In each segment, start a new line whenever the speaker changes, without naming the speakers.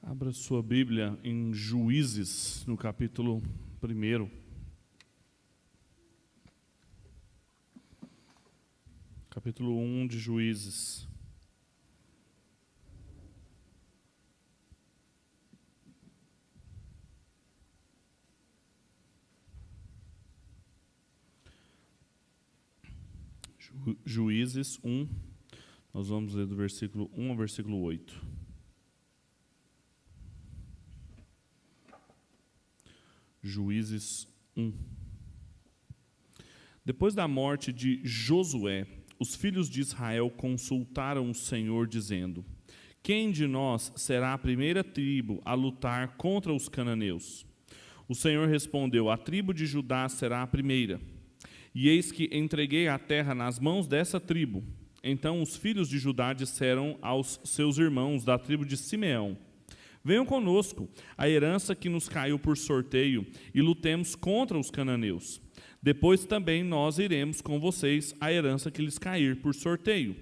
Abra sua Bíblia em Juízes, no capítulo 1. Capítulo 1 de Juízes. Juízes 1, nós vamos ler do versículo 1 ao versículo 8. Juízes 1. Depois da morte de Josué, os filhos de Israel consultaram o Senhor, dizendo: quem de nós será a primeira tribo a lutar contra os cananeus? O Senhor respondeu: a tribo de Judá será a primeira. E eis que entreguei a terra nas mãos dessa tribo. Então os filhos de Judá disseram aos seus irmãos da tribo de Simeão: venham conosco, a herança que nos caiu por sorteio, e lutemos contra os cananeus. Depois também nós iremos com vocês a herança que lhes cair por sorteio.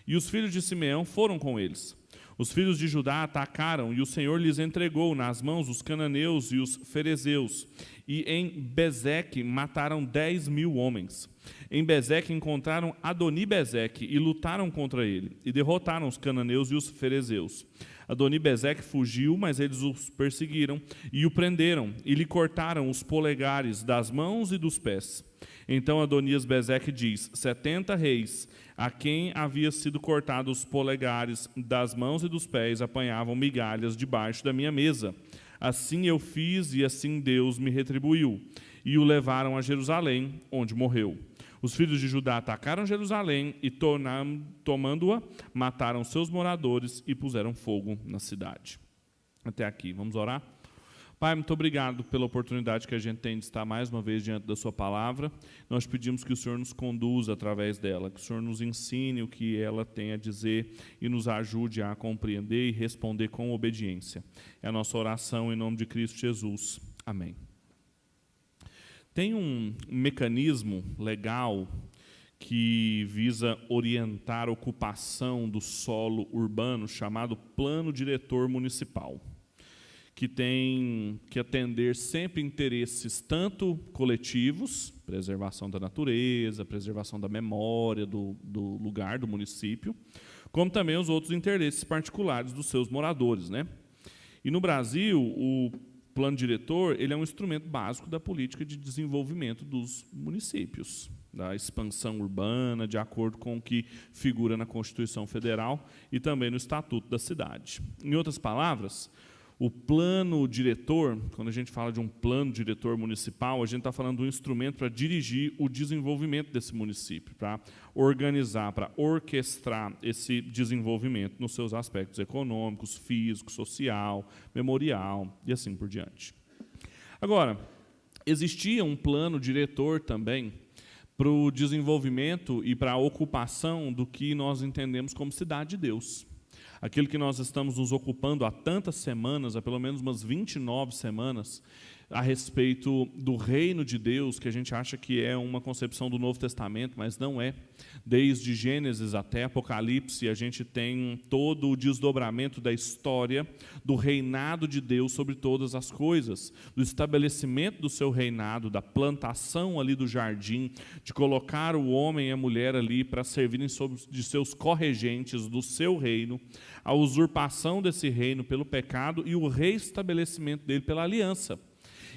E os filhos de Simeão foram com eles. Os filhos de Judá atacaram, e o Senhor lhes entregou nas mãos os cananeus e os ferezeus. E em Bezeque mataram 10.000 homens. Em Bezeque encontraram Adoni-Bezeque e lutaram contra ele, e derrotaram os cananeus e os ferezeus. Adoni-Bezeque fugiu, mas eles os perseguiram e o prenderam, e lhe cortaram os polegares das mãos e dos pés. Então Adonias-Bezeque diz: 70 reis, a quem havia sido cortado os polegares das mãos e dos pés, apanhavam migalhas debaixo da minha mesa. Assim eu fiz, e assim Deus me retribuiu. E o levaram a Jerusalém, onde morreu. Os filhos de Judá atacaram Jerusalém e, tomando-a, mataram seus moradores e puseram fogo na cidade. Até aqui, vamos orar? Pai, muito obrigado pela oportunidade que a gente tem de estar mais uma vez diante da sua palavra. Nós pedimos que o Senhor nos conduza através dela, que o Senhor nos ensine o que ela tem a dizer e nos ajude a compreender e responder com obediência. É a nossa oração em nome de Cristo Jesus. Amém. Tem um mecanismo legal que visa orientar a ocupação do solo urbano chamado Plano Diretor Municipal, que tem que atender sempre interesses tanto coletivos, preservação da natureza, preservação da memória do lugar, do município, como também os outros interesses particulares dos seus moradores, né? E no Brasil, o plano diretor ele é um instrumento básico da política de desenvolvimento dos municípios, da expansão urbana, de acordo com o que figura na Constituição Federal e também no Estatuto da Cidade. Em outras palavras, o plano diretor, quando a gente fala de um plano diretor municipal, a gente está falando de um instrumento para dirigir o desenvolvimento desse município, para organizar, para orquestrar esse desenvolvimento nos seus aspectos econômicos, físico, social, memorial e assim por diante. Agora, existia um plano diretor também para o desenvolvimento e para a ocupação do que nós entendemos como cidade de Deus. Aquilo que nós estamos nos ocupando há tantas semanas, há pelo menos umas 29 semanas, a respeito do reino de Deus, que a gente acha que é uma concepção do Novo Testamento, mas não é. Desde Gênesis até Apocalipse, a gente tem todo o desdobramento da história do reinado de Deus sobre todas as coisas, do estabelecimento do seu reinado, da plantação ali do jardim, de colocar o homem e a mulher ali para servirem sob de seus corregentes do seu reino, a usurpação desse reino pelo pecado e o reestabelecimento dele pela aliança.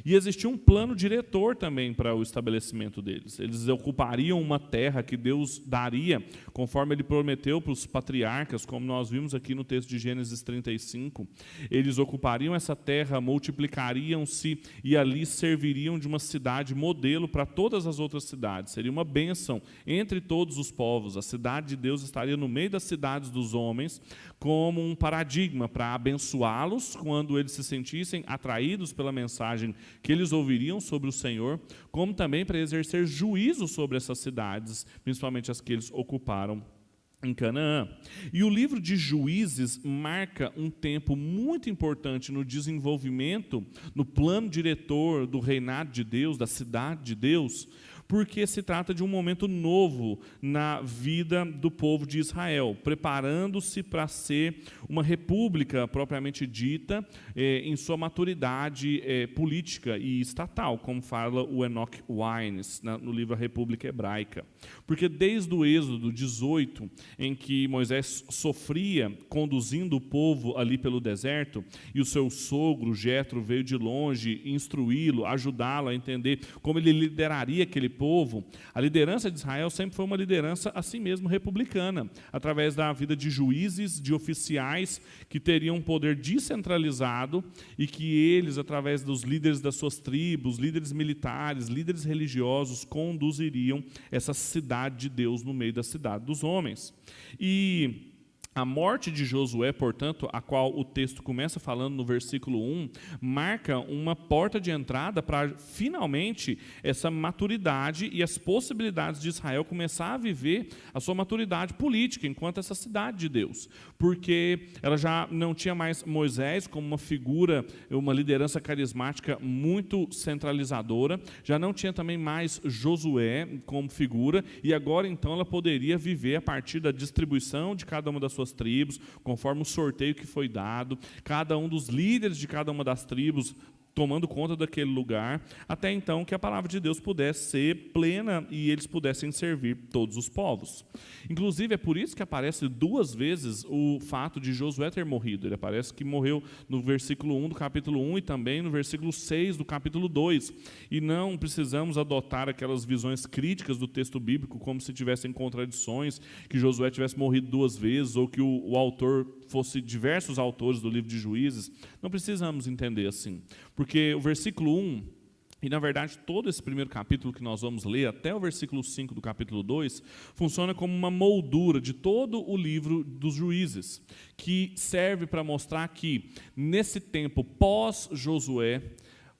E existia um plano diretor também para o estabelecimento deles. Eles ocupariam uma terra que Deus daria, conforme Ele prometeu para os patriarcas, como nós vimos aqui no texto de Gênesis 35. Eles ocupariam essa terra, multiplicariam-se e ali serviriam de uma cidade modelo para todas as outras cidades. Seria uma bênção entre todos os povos. A cidade de Deus estaria no meio das cidades dos homens, como um paradigma para abençoá-los quando eles se sentissem atraídos pela mensagem que eles ouviriam sobre o Senhor, como também para exercer juízo sobre essas cidades, principalmente as que eles ocuparam em Canaã. E o livro de Juízes marca um tempo muito importante no desenvolvimento, no plano diretor do reinado de Deus, da cidade de Deus, porque se trata de um momento novo na vida do povo de Israel, preparando-se para ser uma república propriamente dita, em sua maturidade política e estatal, como fala o Enoch Wines no livro A República Hebraica. Porque desde o Êxodo 18, em que Moisés sofria conduzindo o povo ali pelo deserto, e o seu sogro Jetro veio de longe instruí-lo, ajudá-lo a entender como ele lideraria aquele povo, a liderança de Israel sempre foi uma liderança assim mesmo republicana, através da vida de juízes, de oficiais que teriam um poder descentralizado e que eles, através dos líderes das suas tribos, líderes militares, líderes religiosos, conduziriam essa cidade de Deus no meio da cidade dos homens. E a morte de Josué, portanto, a qual o texto começa falando no versículo 1, marca uma porta de entrada para, finalmente, essa maturidade e as possibilidades de Israel começar a viver a sua maturidade política enquanto essa cidade de Deus. Porque ela já não tinha mais Moisés como uma figura, uma liderança carismática muito centralizadora, já não tinha também mais Josué como figura, e agora, então, ela poderia viver a partir da distribuição de cada uma das suas tribos, conforme o sorteio que foi dado, cada um dos líderes de cada uma das tribos tomando conta daquele lugar, até então que a palavra de Deus pudesse ser plena e eles pudessem servir todos os povos. Inclusive, é por isso que aparece 2 vezes o fato de Josué ter morrido. Ele aparece que morreu no versículo 1 do capítulo 1 e também no versículo 6 do capítulo 2. E não precisamos adotar aquelas visões críticas do texto bíblico como se tivessem contradições, que Josué tivesse morrido 2 vezes ou que o autor fosse diversos autores do livro de Juízes. Não precisamos entender assim, porque o versículo 1, e na verdade todo esse primeiro capítulo que nós vamos ler, até o versículo 5 do capítulo 2, funciona como uma moldura de todo o livro dos Juízes, que serve para mostrar que nesse tempo pós-Josué,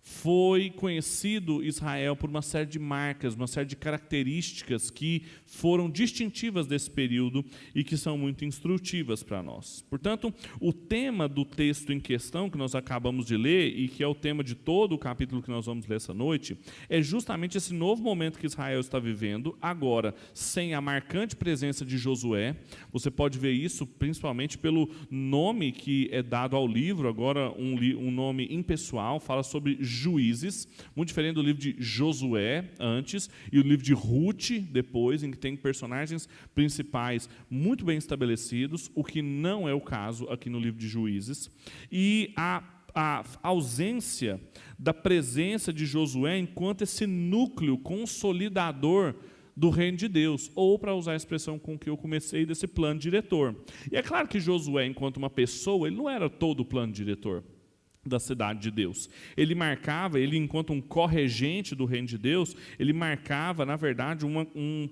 foi conhecido Israel por uma série de marcas, uma série de características que foram distintivas desse período e que são muito instrutivas para nós. Portanto, o tema do texto em questão que nós acabamos de ler e que é o tema de todo o capítulo que nós vamos ler essa noite, é justamente esse novo momento que Israel está vivendo, agora sem a marcante presença de Josué. Você pode ver isso principalmente pelo nome que é dado ao livro, agora um nome impessoal, fala sobre Juízes, muito diferente do livro de Josué antes e o livro de Ruth depois, em que tem personagens principais muito bem estabelecidos, o que não é o caso aqui no livro de Juízes. E a ausência da presença de Josué enquanto esse núcleo consolidador do reino de Deus, ou, para usar a expressão com que eu comecei, desse plano diretor. E é claro que Josué, enquanto uma pessoa, ele não era todo o plano diretor da cidade de Deus. Ele marcava, enquanto um corregente do reino de Deus, ele marcava, na verdade,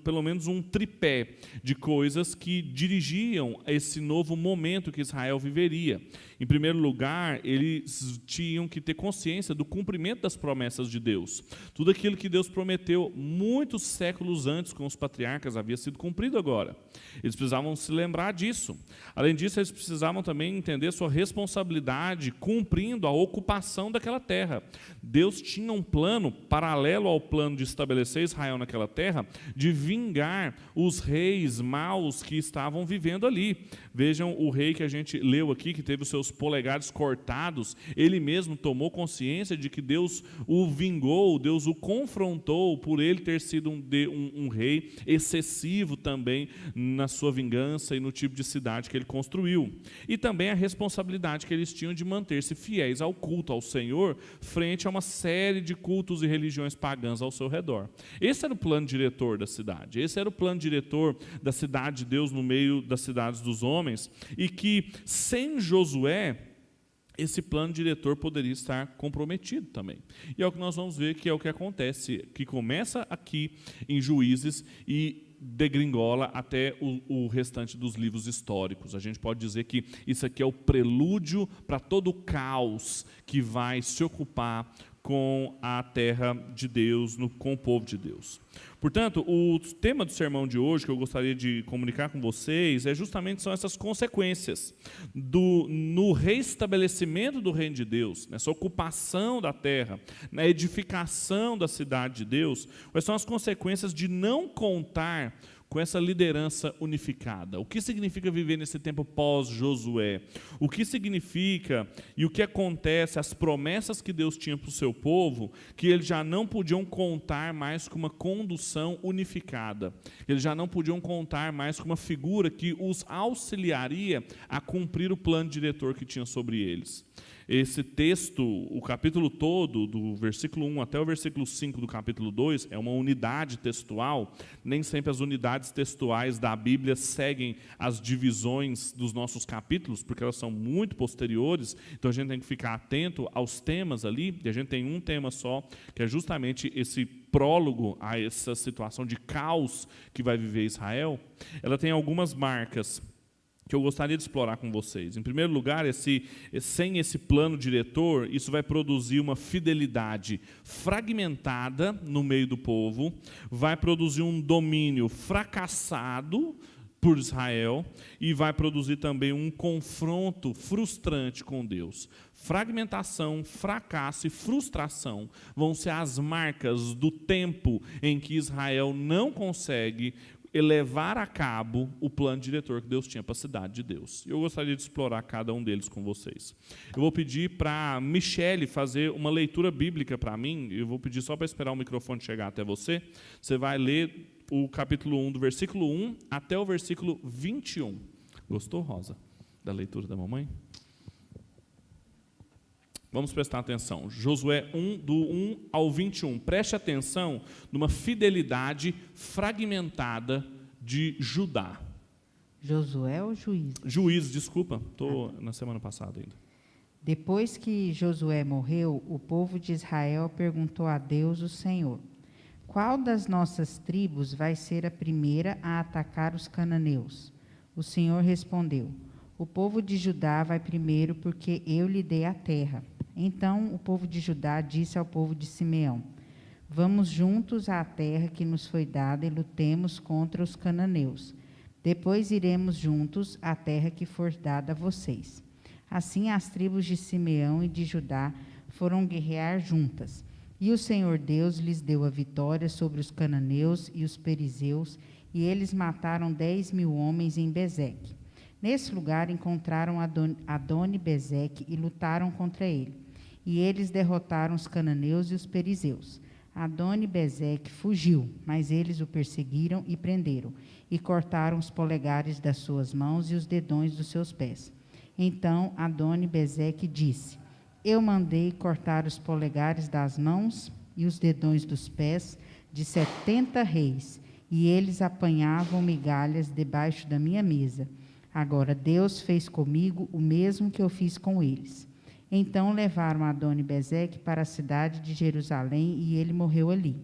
pelo menos um tripé de coisas que dirigiam esse novo momento que Israel viveria. Em primeiro lugar, eles tinham que ter consciência do cumprimento das promessas de Deus. Tudo aquilo que Deus prometeu muitos séculos antes com os patriarcas havia sido cumprido agora. Eles precisavam se lembrar disso. Além disso, eles precisavam também entender sua responsabilidade cumprindo a ocupação daquela terra. Deus tinha um plano, paralelo ao plano de estabelecer Israel naquela terra, de vingar os reis maus que estavam vivendo ali. Vejam o rei que a gente leu aqui, que teve os seus polegares cortados, ele mesmo tomou consciência de que Deus o vingou, Deus o confrontou por ele ter sido um rei excessivo também na sua vingança e no tipo de cidade que ele construiu. E também a responsabilidade que eles tinham de manter-se fiéis ao culto ao Senhor, frente a uma série de cultos e religiões pagãs ao seu redor. Esse era o plano diretor da cidade, esse era o plano diretor da cidade de Deus no meio das cidades dos homens, e que sem Josué, esse plano diretor poderia estar comprometido também. E é o que nós vamos ver que é o que acontece, que começa aqui em Juízes e degringola até o restante dos livros históricos. A gente pode dizer que isso aqui é o prelúdio para todo o caos que vai se ocupar com a terra de Deus, com o povo de Deus. Portanto, o tema do sermão de hoje que eu gostaria de comunicar com vocês são essas consequências no reestabelecimento do reino de Deus, nessa ocupação da terra, na edificação da cidade de Deus. Quais são as consequências de não contar com essa liderança unificada? O que significa viver nesse tempo pós-Josué? O que significa e o que acontece, as promessas que Deus tinha para o seu povo, que eles já não podiam contar mais com uma condução unificada. Eles já não podiam contar mais com uma figura que os auxiliaria a cumprir o plano diretor que tinha sobre eles. Esse texto, o capítulo todo, do versículo 1 até o versículo 5 do capítulo 2, é uma unidade textual. Nem sempre as unidades textuais da Bíblia seguem as divisões dos nossos capítulos, porque elas são muito posteriores, então a gente tem que ficar atento aos temas ali, e a gente tem um tema só, que é justamente esse prólogo a essa situação de caos que vai viver Israel. Ela tem algumas marcas que eu gostaria de explorar com vocês. Em primeiro lugar, sem esse plano diretor, isso vai produzir uma fidelidade fragmentada no meio do povo, vai produzir um domínio fracassado por Israel e vai produzir também um confronto frustrante com Deus. Fragmentação, fracasso e frustração vão ser as marcas do tempo em que Israel não consegue levar a cabo o plano diretor que Deus tinha para a cidade de Deus. Eu gostaria de explorar cada um deles com vocês. Eu vou pedir para Michele fazer uma leitura bíblica para mim. Eu vou pedir só para esperar o microfone chegar até você. Você vai ler o capítulo 1, do versículo 1 até o versículo 21. Gostou, Rosa, da leitura da mamãe? Vamos prestar atenção. Josué 1, do 1 ao 21. Preste atenção numa fidelidade fragmentada de Judá.
Josué ou Juízes?
Juízes, desculpa. Estou na semana passada ainda.
Depois que Josué morreu, o povo de Israel perguntou a Deus, o Senhor: qual das nossas tribos vai ser a primeira a atacar os cananeus? O Senhor respondeu: o povo de Judá vai primeiro, porque eu lhe dei a terra. Então o povo de Judá disse ao povo de Simeão: vamos juntos à terra que nos foi dada e lutemos contra os cananeus. Depois iremos juntos à terra que for dada a vocês. Assim as tribos de Simeão e de Judá foram guerrear juntas. E o Senhor Deus lhes deu a vitória sobre os cananeus e os perizeus, e eles mataram 10.000 homens em Bezeque. Nesse lugar encontraram Adoni-Bezeque e lutaram contra ele. E eles derrotaram os cananeus e os perizeus. Adoni-Bezeque fugiu, mas eles o perseguiram e prenderam, e cortaram os polegares das suas mãos e os dedões dos seus pés. Então Adoni-Bezeque disse: eu mandei cortar os polegares das mãos e os dedões dos pés de 70 reis, e eles apanhavam migalhas debaixo da minha mesa. Agora Deus fez comigo o mesmo que eu fiz com eles. Então levaram Adoni-Bezeque para a cidade de Jerusalém, e ele morreu ali.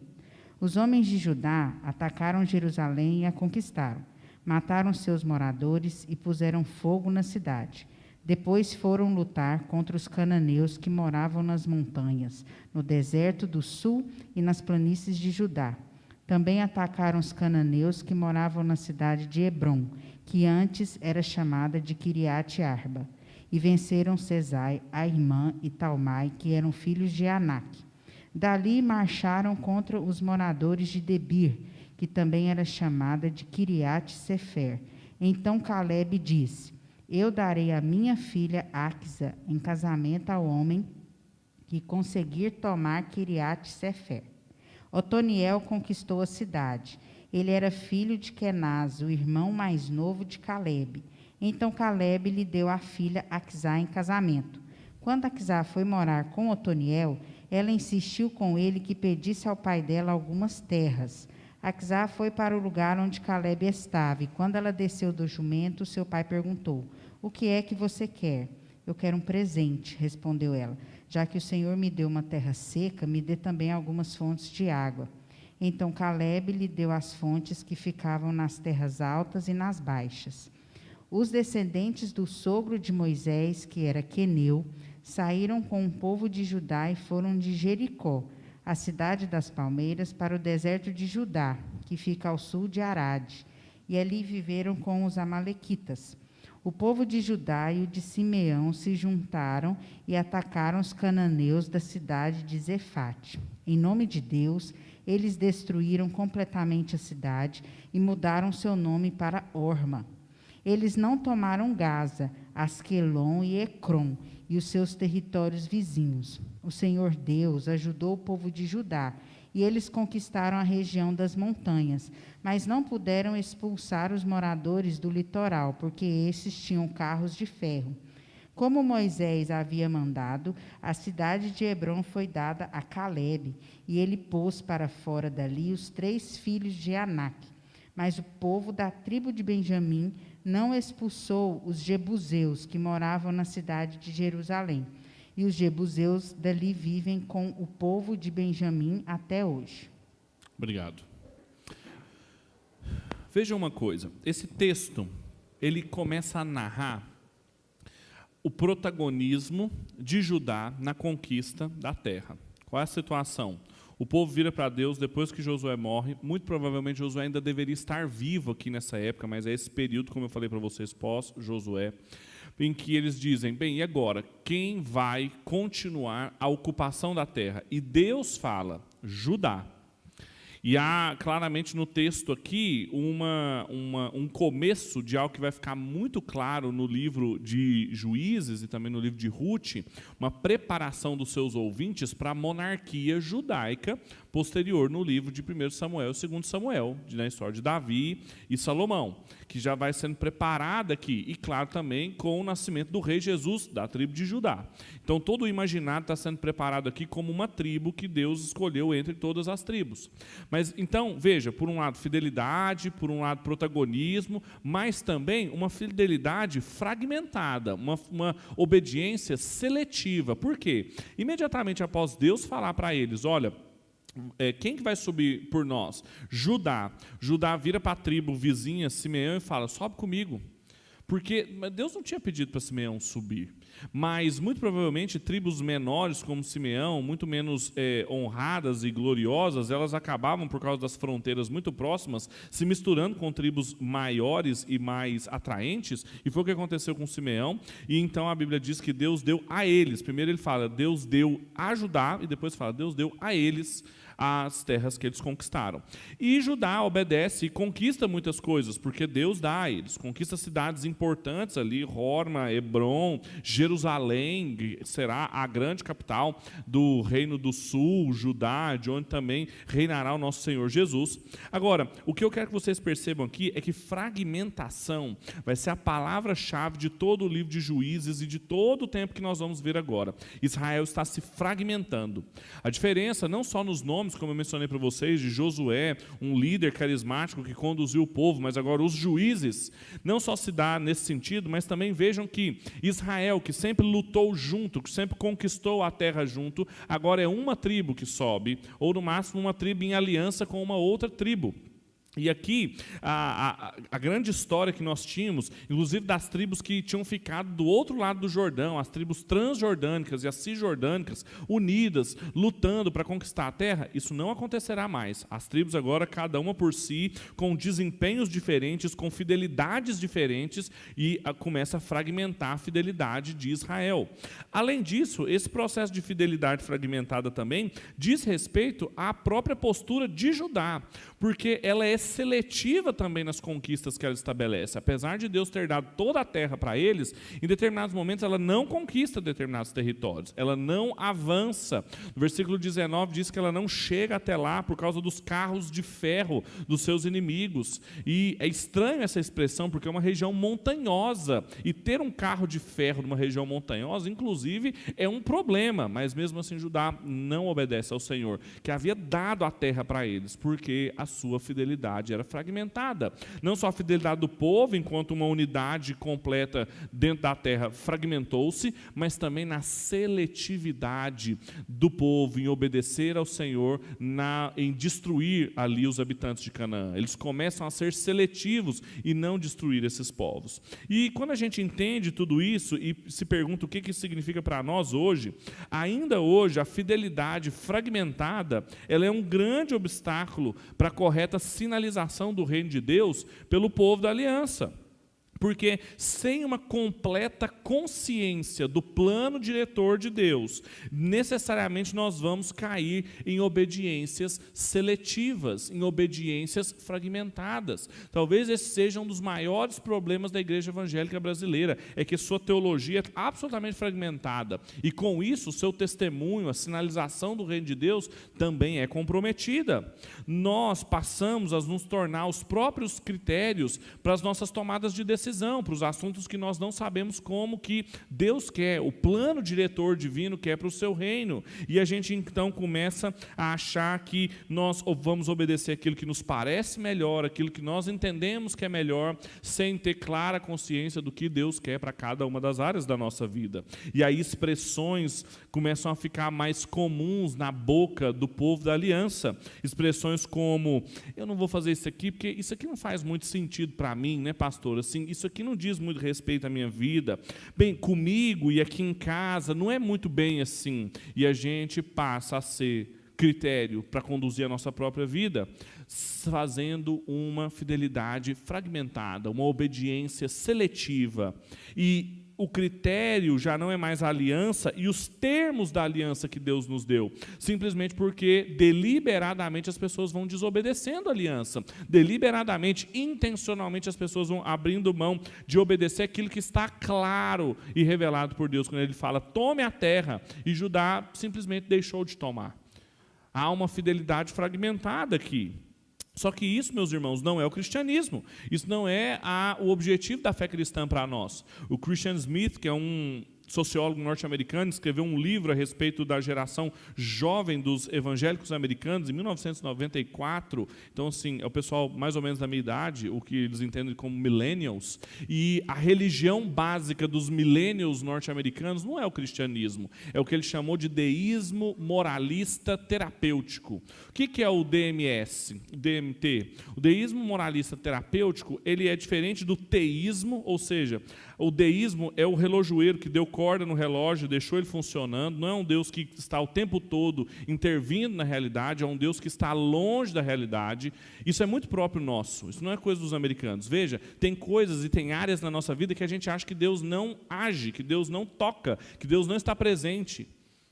Os homens de Judá atacaram Jerusalém e a conquistaram. Mataram seus moradores e puseram fogo na cidade. Depois foram lutar contra os cananeus que moravam nas montanhas, no deserto do sul e nas planícies de Judá. Também atacaram os cananeus que moravam na cidade de Hebrom, que antes era chamada de Quiriate-Arba. E venceram Sesai, Aimã e Talmai, que eram filhos de Anak. Dali marcharam contra os moradores de Debir, que também era chamada de Quiriate-Sefer. Então Calebe disse: eu darei a minha filha Axa em casamento ao homem que conseguir tomar Quiriate-Sefer. Otoniel conquistou a cidade. Ele era filho de Kenaz, o irmão mais novo de Calebe. Então Calebe lhe deu a filha Axa em casamento. Quando Axa foi morar com Otoniel, ela insistiu com ele que pedisse ao pai dela algumas terras. Axa foi para o lugar onde Calebe estava, e quando ela desceu do jumento, seu pai perguntou: o que é que você quer? Eu quero um presente, respondeu ela. Já que o Senhor me deu uma terra seca, me dê também algumas fontes de água. Então Calebe lhe deu as fontes que ficavam nas terras altas e nas baixas. Os descendentes do sogro de Moisés, que era Queneu, saíram com o povo de Judá e foram de Jericó, a cidade das palmeiras, para o deserto de Judá, que fica ao sul de Arade, e ali viveram com os amalequitas. O povo de Judá e o de Simeão se juntaram e atacaram os cananeus da cidade de Zefate. Em nome de Deus, eles destruíram completamente a cidade e mudaram seu nome para Horma. Eles não tomaram Gaza, Asquelon e Ecrom e os seus territórios vizinhos. O Senhor Deus ajudou o povo de Judá, e eles conquistaram a região das montanhas, mas não puderam expulsar os moradores do litoral, porque esses tinham carros de ferro. Como Moisés havia mandado, a cidade de Hebrom foi dada a Calebe, e ele pôs para fora dali os 3 filhos de Anak. Mas o povo da tribo de Benjamim não expulsou os jebuseus, que moravam na cidade de Jerusalém. E os jebuseus dali vivem com o povo de Benjamim até hoje.
Obrigado. Veja uma coisa, esse texto, ele começa a narrar o protagonismo de Judá na conquista da terra. Qual é a situação? O povo vira para Deus depois que Josué morre. Muito provavelmente Josué ainda deveria estar vivo aqui nessa época, mas é esse período, como eu falei para vocês, pós-Josué, em que eles dizem, bem, e agora? Quem vai continuar a ocupação da terra? E Deus fala, Judá. E há claramente no texto aqui um começo de algo que vai ficar muito claro no livro de Juízes e também no livro de Ruth, uma preparação dos seus ouvintes para a monarquia judaica posterior no livro de 1 Samuel e 2 Samuel, na história de Davi e Salomão, que já vai sendo preparada aqui, e claro também com o nascimento do rei Jesus, da tribo de Judá. Então todo o imaginário está sendo preparado aqui como uma tribo que Deus escolheu entre todas as tribos. Mas então, veja, por um lado fidelidade, por um lado protagonismo, mas também uma fidelidade fragmentada, uma obediência seletiva. Por quê? Imediatamente após Deus falar para eles, olha, quem que vai subir por nós? Judá. Judá vira para a tribo vizinha, Simeão, e fala, sobe comigo. Porque Deus não tinha pedido para Simeão subir. Mas, muito provavelmente, tribos menores como Simeão, muito menos honradas e gloriosas, elas acabavam, por causa das fronteiras muito próximas, se misturando com tribos maiores e mais atraentes, e foi o que aconteceu com Simeão, e então a Bíblia diz que Deus deu a eles, primeiro ele fala, Deus deu a Judá, e depois fala, Deus deu a eles as terras que eles conquistaram. E Judá obedece e conquista muitas coisas, porque Deus dá a eles. Conquista cidades importantes ali, Horma, Hebrom, Jerusalém, que será a grande capital do Reino do Sul, Judá, de onde também reinará o nosso Senhor Jesus. Agora, o que eu quero que vocês percebam aqui é que fragmentação vai ser a palavra-chave de todo o livro de Juízes e de todo o tempo que nós vamos ver agora. Israel está se fragmentando. A diferença, não só nos nomes, como eu mencionei para vocês, de Josué, um líder carismático que conduziu o povo, mas agora os juízes, não só se dá nesse sentido, mas também vejam que Israel, que sempre lutou junto, que sempre conquistou a terra junto, agora é uma tribo que sobe, ou no máximo uma tribo em aliança com uma outra tribo. E aqui, a grande história que nós tínhamos, inclusive das tribos que tinham ficado do outro lado do Jordão, as tribos transjordânicas e as cisjordânicas, unidas, lutando para conquistar a terra, isso não acontecerá mais. As tribos agora, cada uma por si, com desempenhos diferentes, com fidelidades diferentes, e começa a fragmentar a fidelidade de Israel. Além disso, esse processo de fidelidade fragmentada também diz respeito à própria postura de Judá, porque ela é seletiva também nas conquistas que ela estabelece. Apesar de Deus ter dado toda a terra para eles, em determinados momentos ela não conquista determinados territórios, ela não avança. No versículo 19 diz que ela não chega até lá por causa dos carros de ferro dos seus inimigos. E é estranho essa expressão, porque é uma região montanhosa, e ter um carro de ferro numa região montanhosa, inclusive, é um problema, mas mesmo assim Judá não obedece ao Senhor, que havia dado a terra para eles, porque a sua fidelidade fidelidade era fragmentada. Não só a fidelidade do povo, enquanto uma unidade completa dentro da terra fragmentou-se, mas também na seletividade do povo em obedecer ao Senhor, em destruir ali os habitantes de Canaã. Eles começam a ser seletivos e não destruir esses povos. E quando a gente entende tudo isso e se pergunta o que isso significa para nós hoje, ainda hoje a fidelidade fragmentada, ela é um grande obstáculo para a correta sinalização do reino de Deus pelo povo da aliança. Porque sem uma completa consciência do plano diretor de Deus, necessariamente nós vamos cair em obediências seletivas, em obediências fragmentadas. Talvez esse seja um dos maiores problemas da igreja evangélica brasileira, é que sua teologia é absolutamente fragmentada. E com isso, o seu testemunho, a sinalização do reino de Deus também é comprometida. Nós passamos a nos tornar os próprios critérios para as nossas tomadas de decisão, para os assuntos que nós não sabemos como que Deus quer, o plano diretor divino quer para o seu reino. E a gente então começa a achar que nós vamos obedecer aquilo que nos parece melhor, aquilo que nós entendemos que é melhor, sem ter clara consciência do que Deus quer para cada uma das áreas da nossa vida. E aí expressões começam a ficar mais comuns na boca do povo da aliança. Expressões como, eu não vou fazer isso aqui, porque isso aqui não faz muito sentido para mim, né, pastor? Assim, isso aqui não diz muito respeito à minha vida. Bem, comigo e aqui em casa não é muito bem assim. E a gente passa a ser critério para conduzir a nossa própria vida, fazendo uma fidelidade fragmentada, uma obediência seletiva. E o critério já não é mais a aliança e os termos da aliança que Deus nos deu, simplesmente porque deliberadamente as pessoas vão desobedecendo a aliança, deliberadamente, intencionalmente as pessoas vão abrindo mão de obedecer aquilo que está claro e revelado por Deus, quando Ele fala, tome a terra, e Judá simplesmente deixou de tomar. Há uma fidelidade fragmentada aqui. Só que isso, meus irmãos, não é o cristianismo. Isso não é o objetivo da fé cristã para nós. O Christian Smith, que é um sociólogo norte-americano, escreveu um livro a respeito da geração jovem dos evangélicos americanos, em 1994. Então, assim, é o pessoal mais ou menos da minha idade, o que eles entendem como millennials. E a religião básica dos millennials norte-americanos não é o cristianismo, é o que ele chamou de deísmo moralista terapêutico. O que é o DMS, o DMT? O deísmo moralista terapêutico, ele é diferente do teísmo, ou seja, o deísmo é o relojoeiro que deu corda no relógio, deixou ele funcionando, não é um Deus que está o tempo todo intervindo na realidade, é um Deus que está longe da realidade. Isso é muito próprio nosso, isso não é coisa dos americanos. Veja, tem coisas e tem áreas na nossa vida que a gente acha que Deus não age, que Deus não toca, que Deus não está presente.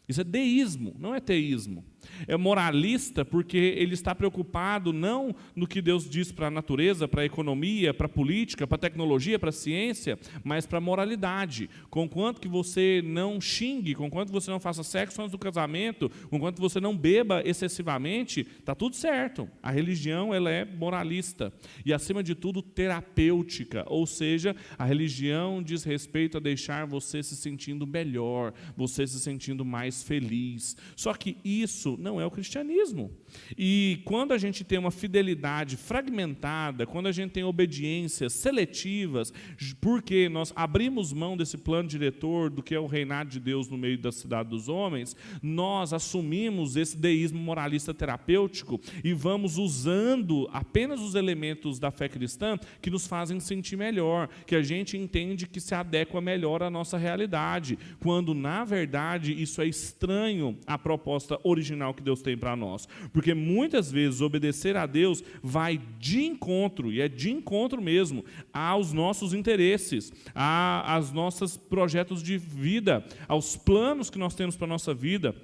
Isso é deísmo, não é teísmo. É moralista porque ele está preocupado não no que Deus diz para a natureza, para a economia, para a política, para a tecnologia, para a ciência, mas para a moralidade. Conquanto que você não xingue, conquanto você não faça sexo antes do casamento, conquanto você não beba excessivamente, está tudo certo. A religião, ela é moralista e, acima de tudo, terapêutica, ou seja, a religião diz respeito a deixar você se sentindo melhor, você se sentindo mais feliz. Só que isso não é o cristianismo. E quando a gente tem uma fidelidade fragmentada, quando a gente tem obediências seletivas, porque nós abrimos mão desse plano diretor do que é o reinado de Deus no meio da cidade dos homens, nós assumimos esse deísmo moralista terapêutico e vamos usando apenas os elementos da fé cristã que nos fazem sentir melhor, que a gente entende que se adequa melhor à nossa realidade, quando na verdade isso é estranho à proposta original que Deus tem para nós. Porque muitas vezes obedecer a Deus vai de encontro, e é de encontro mesmo, aos nossos interesses, aos nossos projetos de vida, aos planos que nós temos para a nossa vida,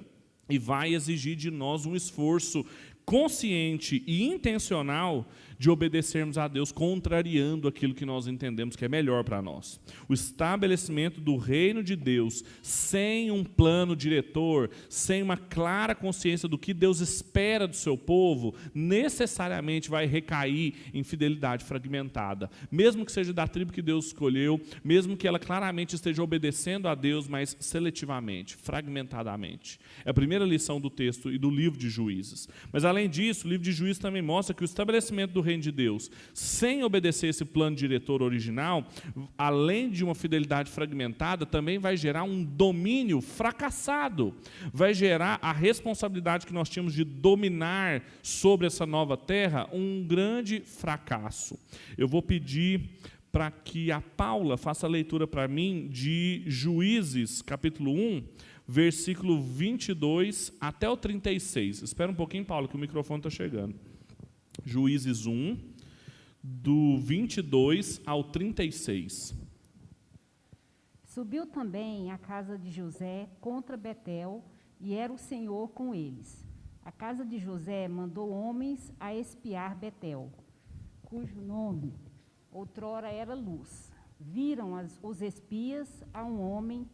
e vai exigir de nós um esforço consciente e intencional de obedecermos a Deus, contrariando aquilo que nós entendemos que é melhor para nós. O estabelecimento do reino de Deus, sem um plano diretor, sem uma clara consciência do que Deus espera do seu povo, necessariamente vai recair em fidelidade fragmentada. Mesmo que seja da tribo que Deus escolheu, mesmo que ela claramente esteja obedecendo a Deus, mas seletivamente, fragmentadamente. É a primeira lição do texto e do livro de Juízes. Mas além além disso, o livro de Juízes também mostra que o estabelecimento do reino de Deus, sem obedecer esse plano diretor original, além de uma fidelidade fragmentada, também vai gerar um domínio fracassado. Vai gerar a responsabilidade que nós tínhamos de dominar sobre essa nova terra, um grande fracasso. Eu vou pedir para que a Paula faça a leitura para mim de Juízes, capítulo 1, versículo 22 até o 36. Espera um pouquinho, Paula, que o microfone está chegando. Juízes 1, do 22 ao 36.
Subiu também a casa de José contra Betel, e era o Senhor com eles. A casa de José mandou homens a espiar Betel, cujo nome outrora era Luz. Viram os espias a um homem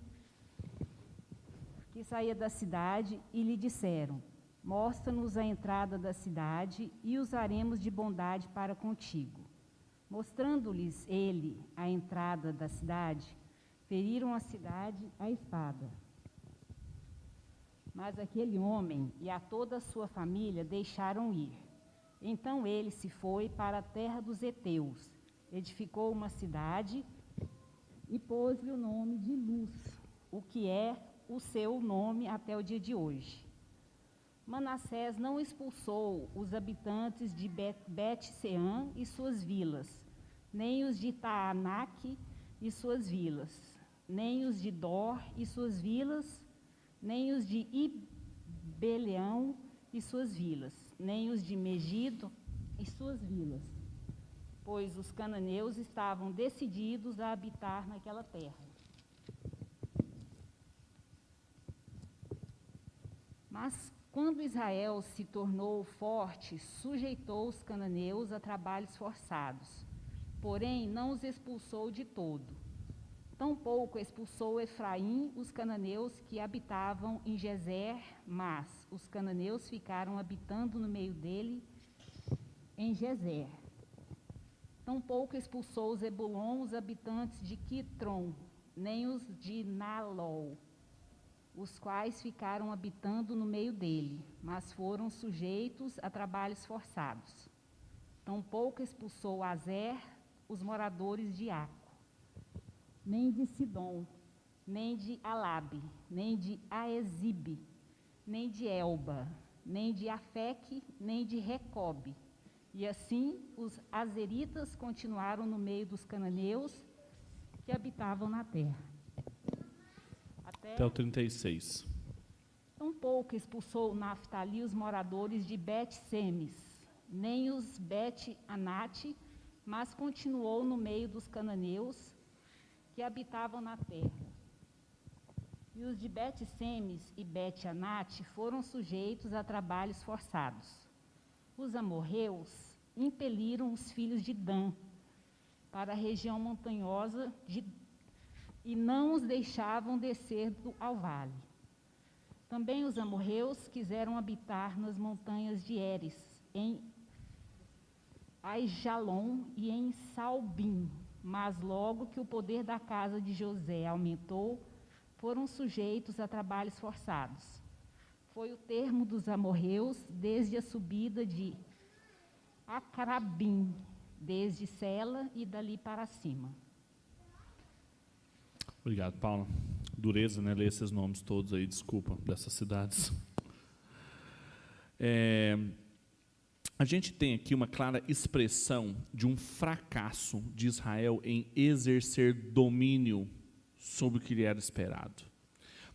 que saía da cidade e lhe disseram: mostra-nos a entrada da cidade e usaremos de bondade para contigo. Mostrando-lhes ele a entrada da cidade, feriram a cidade à espada. Mas aquele homem e a toda a sua família deixaram ir. Então ele se foi para a terra dos heteus, edificou uma cidade e pôs-lhe o nome de Luz, o que é o seu nome até o dia de hoje. Manassés não expulsou os habitantes de Bet-Sean e suas vilas, nem os de Taanac e suas vilas, nem os de Dor e suas vilas, nem os de Ibeleão e suas vilas, nem os de Megido e suas vilas, pois os cananeus estavam decididos a habitar naquela terra. Mas quando Israel se tornou forte, sujeitou os cananeus a trabalhos forçados, porém não os expulsou de todo. Tampouco expulsou Efraim os cananeus que habitavam em Gezer, mas os cananeus ficaram habitando no meio dele em Gezer. Tampouco expulsou Zebulon os habitantes de Quitron, nem os de Nalol, os quais ficaram habitando no meio dele, mas foram sujeitos a trabalhos forçados. Tampouco expulsou Azer os moradores de Aco, nem de Sidom, nem de Alabe, nem de Aezibe, nem de Elba, nem de Afeque, nem de Recobe. E assim os azeritas continuaram no meio dos cananeus que habitavam na terra.
Até o 36.
Tampouco expulsou Naftali os moradores de Bet-Semes, nem os Bet-Anate, mas continuou no meio dos cananeus que habitavam na terra. E os de Bet-Semes e Bet-Anate foram sujeitos a trabalhos forçados. Os amorreus impeliram os filhos de Dan para a região montanhosa e não os deixavam descer ao vale. Também os amorreus quiseram habitar nas montanhas de Eres, em Aijalon e em Salbim, mas logo que o poder da casa de José aumentou, foram sujeitos a trabalhos forçados. Foi o termo dos amorreus desde a subida de Acarabim, desde Sela e dali para cima.
Obrigado, Paula. Dureza, né? Ler esses nomes todos aí, desculpa, dessas cidades. A gente tem aqui uma clara expressão de um fracasso de Israel em exercer domínio sobre o que lhe era esperado.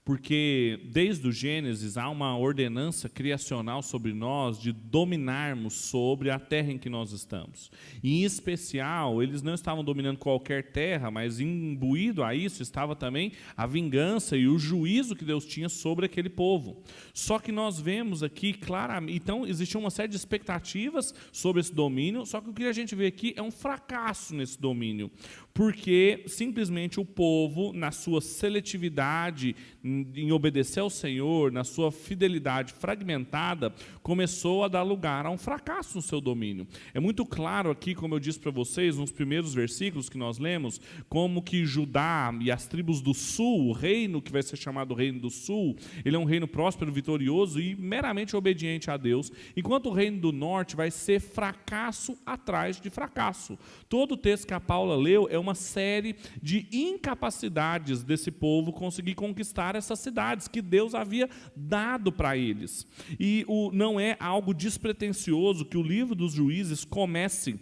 Porque desde o Gênesis há uma ordenança criacional sobre nós de dominarmos sobre a terra em que nós estamos. E, em especial, eles não estavam dominando qualquer terra, mas imbuído a isso estava também a vingança e o juízo que Deus tinha sobre aquele povo. Só que nós vemos aqui claramente, então existia uma série de expectativas sobre esse domínio, só que o que a gente vê aqui é um fracasso nesse domínio. porque simplesmente o povo, na sua seletividade em obedecer ao Senhor, na sua fidelidade fragmentada, começou a dar lugar a um fracasso no seu domínio. É muito claro aqui, como eu disse para vocês, nos primeiros versículos que nós lemos, como que Judá e as tribos do sul, o reino que vai ser chamado Reino do Sul, ele é um reino próspero, vitorioso e meramente obediente a Deus, enquanto o reino do norte vai ser fracasso atrás de fracasso. Todo o texto que a Paula leu é uma série de incapacidades desse povo conseguir conquistar essas cidades que Deus havia dado para eles. E não é algo despretensioso que o livro dos Juízes comece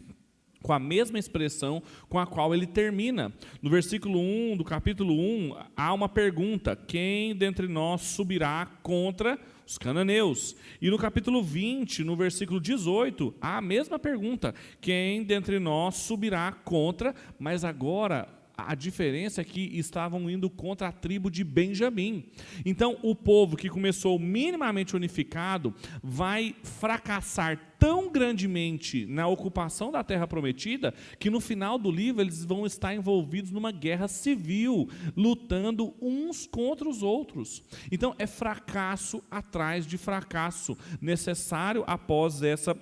com a mesma expressão com a qual ele termina. No versículo 1 do capítulo 1, há uma pergunta: quem dentre nós subirá contra os cananeus? E no capítulo 20, no versículo 18, há a mesma pergunta: quem dentre nós subirá contra? Mas agora a diferença é que estavam indo contra a tribo de Benjamim. Então, o povo que começou minimamente unificado vai fracassar tão grandemente na ocupação da terra prometida, que no final do livro eles vão estar envolvidos numa guerra civil, lutando uns contra os outros. Então, é fracasso atrás de fracasso, necessário após essa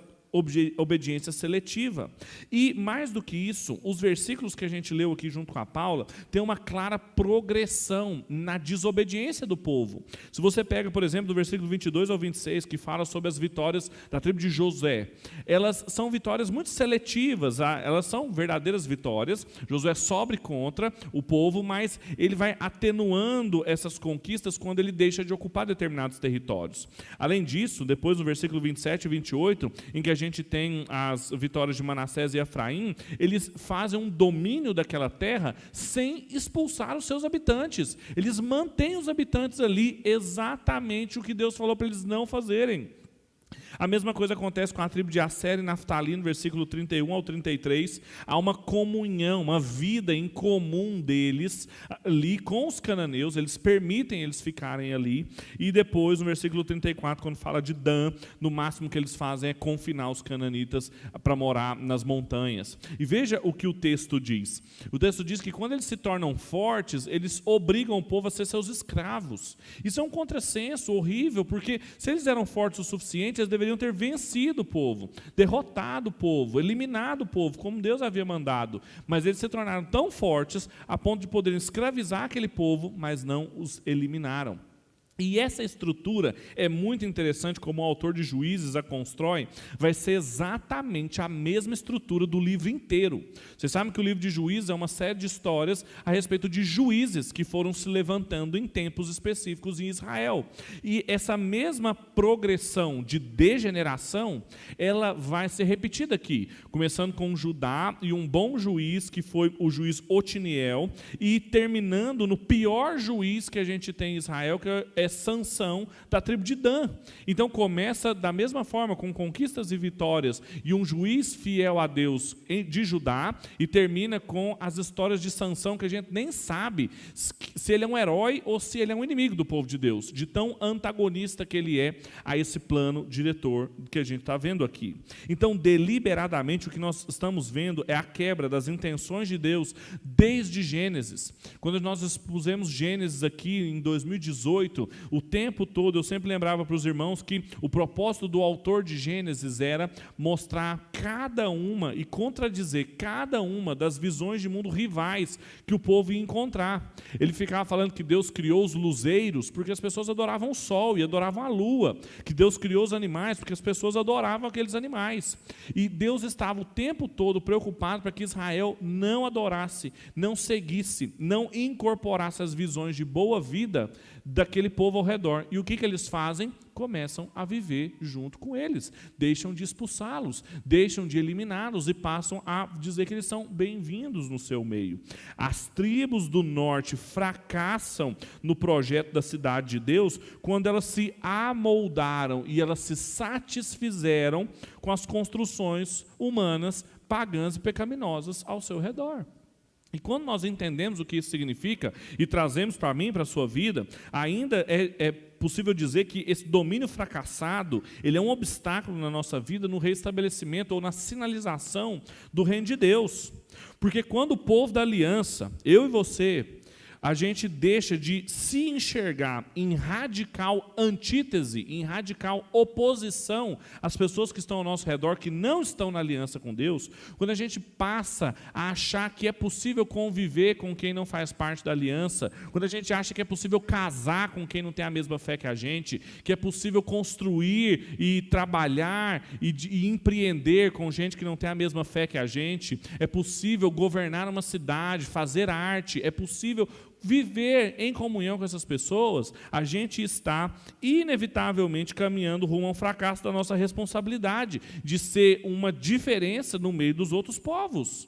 obediência seletiva. E, mais do que isso, os versículos que a gente leu aqui junto com a Paula, tem uma clara progressão na desobediência do povo. Se você pega, por exemplo, do versículo 22 ao 26, que fala sobre as vitórias da tribo de Josué, elas são vitórias muito seletivas, elas são verdadeiras vitórias. Josué sobe contra o povo, mas ele vai atenuando essas conquistas quando ele deixa de ocupar determinados territórios. Além disso, depois no versículo 27 e 28, em que a gente tem as vitórias de Manassés e Efraim, eles fazem um domínio daquela terra sem expulsar os seus habitantes. Eles mantêm os habitantes ali, exatamente o que Deus falou para eles não fazerem. A mesma coisa acontece com a tribo de Asser e Naftali, no versículo 31 ao 33. Há uma comunhão, uma vida em comum deles ali com os cananeus, eles permitem eles ficarem ali. E depois, no versículo 34, quando fala de Dan, no máximo que eles fazem é confinar os cananitas para morar nas montanhas. E veja o que o texto diz. O texto diz que quando eles se tornam fortes, eles obrigam o povo a ser seus escravos. Isso é um contrassenso horrível, porque se eles eram fortes o suficiente, eles deveriam ter vencido o povo, derrotado o povo, eliminado o povo, como Deus havia mandado. Mas eles se tornaram tão fortes a ponto de poderem escravizar aquele povo, mas não os eliminaram. E essa estrutura é muito interessante, como o autor de Juízes a constrói, vai ser exatamente a mesma estrutura do livro inteiro. Vocês sabem que o livro de Juízes é uma série de histórias a respeito de juízes que foram se levantando em tempos específicos em Israel. E essa mesma progressão de degeneração, ela vai ser repetida aqui, começando com Judá e um bom juiz, que foi o juiz Otiniel, e terminando no pior juiz que a gente tem em Israel, que é Sansão, da tribo de Dan. Então começa da mesma forma, com conquistas e vitórias, e um juiz fiel a Deus de Judá, e termina com as histórias de Sansão, que a gente nem sabe se ele é um herói ou se ele é um inimigo do povo de Deus, de tão antagonista que ele é a esse plano diretor que a gente está vendo aqui. Então, deliberadamente, o que nós estamos vendo é a quebra das intenções de Deus desde Gênesis. Quando nós expusemos Gênesis aqui em 2018, o tempo todo eu sempre lembrava para os irmãos que o propósito do autor de Gênesis era mostrar cada uma e contradizer cada uma das visões de mundo rivais que o povo ia encontrar. Ele ficava falando que Deus criou os luzeiros porque as pessoas adoravam o sol e adoravam a lua, que Deus criou os animais porque as pessoas adoravam aqueles animais. E Deus estava o tempo todo preocupado para que Israel não adorasse, não seguisse, não incorporasse as visões de boa vida daquele povo ao redor. E o que eles fazem? Começam a viver junto com eles, deixam de expulsá-los, deixam de eliminá-los e passam a dizer que eles são bem-vindos no seu meio. As tribos do norte fracassam no projeto da cidade de Deus quando elas se amoldaram e elas se satisfizeram com as construções humanas, pagãs e pecaminosas ao seu redor. E quando nós entendemos o que isso significa e trazemos para mim, para a sua vida, ainda é possível dizer que esse domínio fracassado, ele é um obstáculo na nossa vida no reestabelecimento ou na sinalização do reino de Deus. Porque quando o povo da aliança, eu e você, a gente deixa de se enxergar em radical antítese, em radical oposição às pessoas que estão ao nosso redor, que não estão na aliança com Deus, quando a gente passa a achar que é possível conviver com quem não faz parte da aliança, quando a gente acha que é possível casar com quem não tem a mesma fé que a gente, que é possível construir e trabalhar e empreender com gente que não tem a mesma fé que a gente, é possível governar uma cidade, fazer arte, é possível viver em comunhão com essas pessoas, a gente está inevitavelmente caminhando rumo ao fracasso da nossa responsabilidade de ser uma diferença no meio dos outros povos.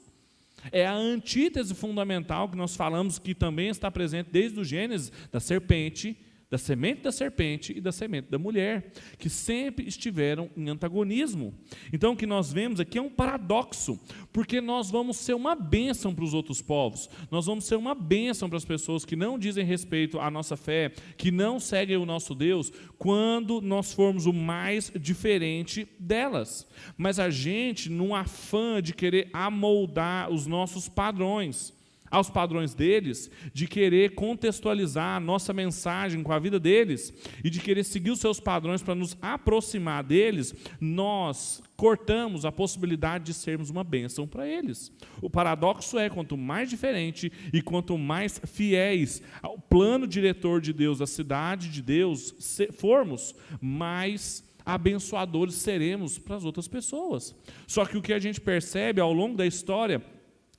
É a antítese fundamental que nós falamos, que também está presente desde o Gênesis, da serpente, da semente da serpente e da semente da mulher, que sempre estiveram em antagonismo. Então, o que nós vemos aqui é um paradoxo, porque nós vamos ser uma bênção para os outros povos, nós vamos ser uma bênção para as pessoas que não dizem respeito à nossa fé, que não seguem o nosso Deus, quando nós formos o mais diferente delas. Mas a gente, num afã de querer amoldar os nossos padrões aos padrões deles, de querer contextualizar a nossa mensagem com a vida deles e de querer seguir os seus padrões para nos aproximar deles, nós cortamos a possibilidade de sermos uma bênção para eles. O paradoxo é, quanto mais diferente e quanto mais fiéis ao plano diretor de Deus, à cidade de Deus formos, mais abençoadores seremos para as outras pessoas. Só que o que a gente percebe ao longo da história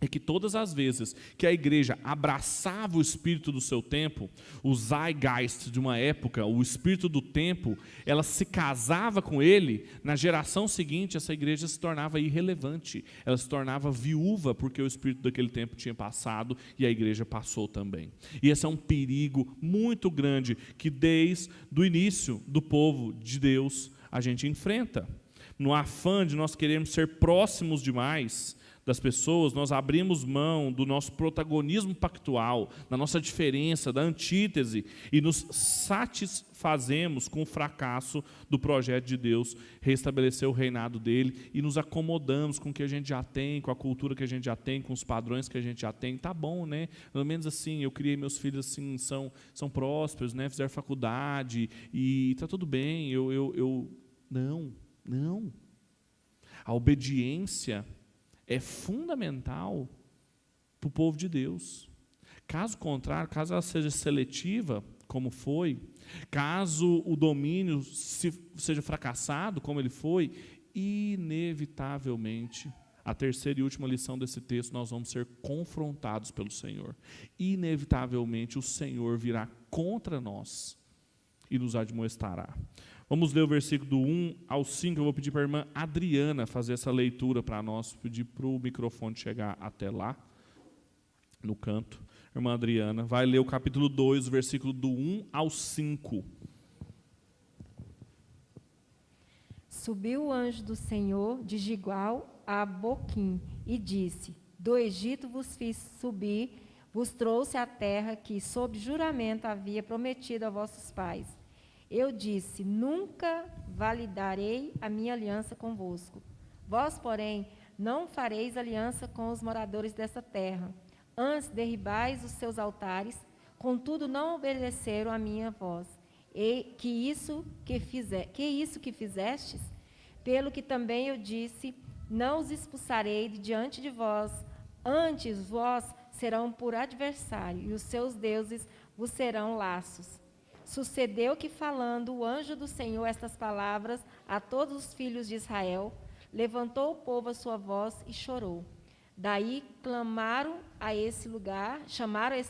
é que todas as vezes que a igreja abraçava o espírito do seu tempo, o zeitgeist de uma época, o espírito do tempo, ela se casava com ele, na geração seguinte essa igreja se tornava irrelevante, ela se tornava viúva, porque o espírito daquele tempo tinha passado e a igreja passou também. E esse é um perigo muito grande que desde o início do povo de Deus a gente enfrenta. No afã de nós querermos ser próximos demais das pessoas, nós abrimos mão do nosso protagonismo pactual, da nossa diferença, da antítese, e nos satisfazemos com o fracasso do projeto de Deus, restabelecer o reinado dele, e nos acomodamos com o que a gente já tem, com a cultura que a gente já tem, com os padrões que a gente já tem. Tá bom, né? Pelo menos assim, eu criei meus filhos assim, são prósperos, né? Fizeram faculdade, e tá tudo bem, Não. A obediência é fundamental para o povo de Deus. Caso contrário, caso ela seja seletiva, como foi, caso o domínio seja fracassado, como ele foi, inevitavelmente, a terceira e última lição desse texto, nós vamos ser confrontados pelo Senhor. Inevitavelmente, o Senhor virá contra nós e nos admoestará. Vamos ler o versículo do 1 ao 5, eu vou pedir para a irmã Adriana fazer essa leitura para nós, pedir para o microfone chegar até lá, no canto. Irmã Adriana vai ler o capítulo 2, o versículo do 1 ao 5.
Subiu o anjo do Senhor de Gilgal a Boquim e disse: do Egito vos fiz subir, vos trouxe a terra que, sob juramento, havia prometido a vossos pais. Eu disse: nunca validarei a minha aliança convosco. Vós, porém, não fareis aliança com os moradores dessa terra. Antes derribais os seus altares, contudo não obedeceram a minha voz. E que isso que fizestes? Pelo que também eu disse: não os expulsarei de diante de vós. Antes vós serão por adversário, e os seus deuses vos serão laços. Sucedeu que, falando o anjo do Senhor estas palavras a todos os filhos de Israel, levantou o povo a sua voz e chorou. Daí chamaram a esse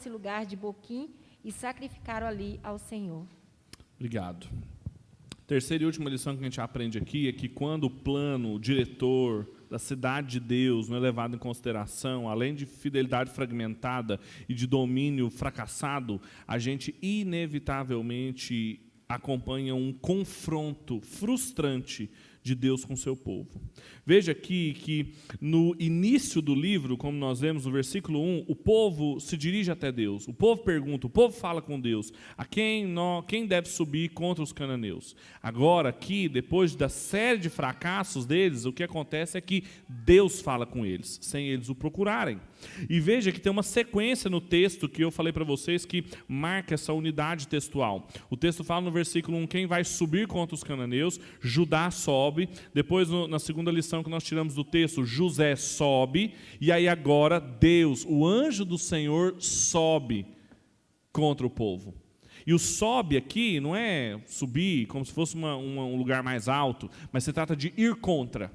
lugar de Boquim e sacrificaram ali ao Senhor.
Obrigado. Terceira e última lição que a gente aprende aqui é que quando o plano, o diretor da cidade de Deus não é levado em consideração, além de fidelidade fragmentada e de domínio fracassado, a gente inevitavelmente acompanha um confronto frustrante de Deus com o seu povo. Veja aqui que no início do livro, como nós vemos no versículo 1, o povo se dirige até Deus, o povo pergunta, o povo fala com Deus, quem deve subir contra os cananeus? Agora aqui, depois da série de fracassos deles, o que acontece é que Deus fala com eles, sem eles o procurarem. E veja que tem uma sequência no texto que eu falei para vocês que marca essa unidade textual. O texto fala no versículo 1, quem vai subir contra os cananeus? Judá sobe. Depois, na segunda lição que nós tiramos do texto, José sobe. E aí agora Deus, o anjo do Senhor, sobe contra o povo. E o sobe aqui não é subir como se fosse um lugar mais alto, mas se trata de ir contra.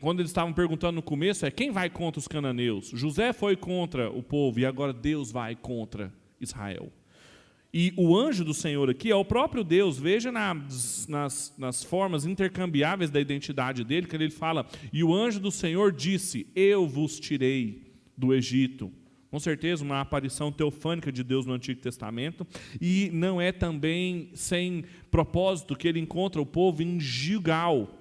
Quando eles estavam perguntando no começo, quem vai contra os cananeus? José foi contra o povo e agora Deus vai contra Israel. E o anjo do Senhor aqui é o próprio Deus. Veja nas formas intercambiáveis da identidade dele, que ele fala, e o anjo do Senhor disse, eu vos tirei do Egito. Com certeza uma aparição teofânica de Deus no Antigo Testamento, e não é também sem propósito que ele encontra o povo em Gilgal,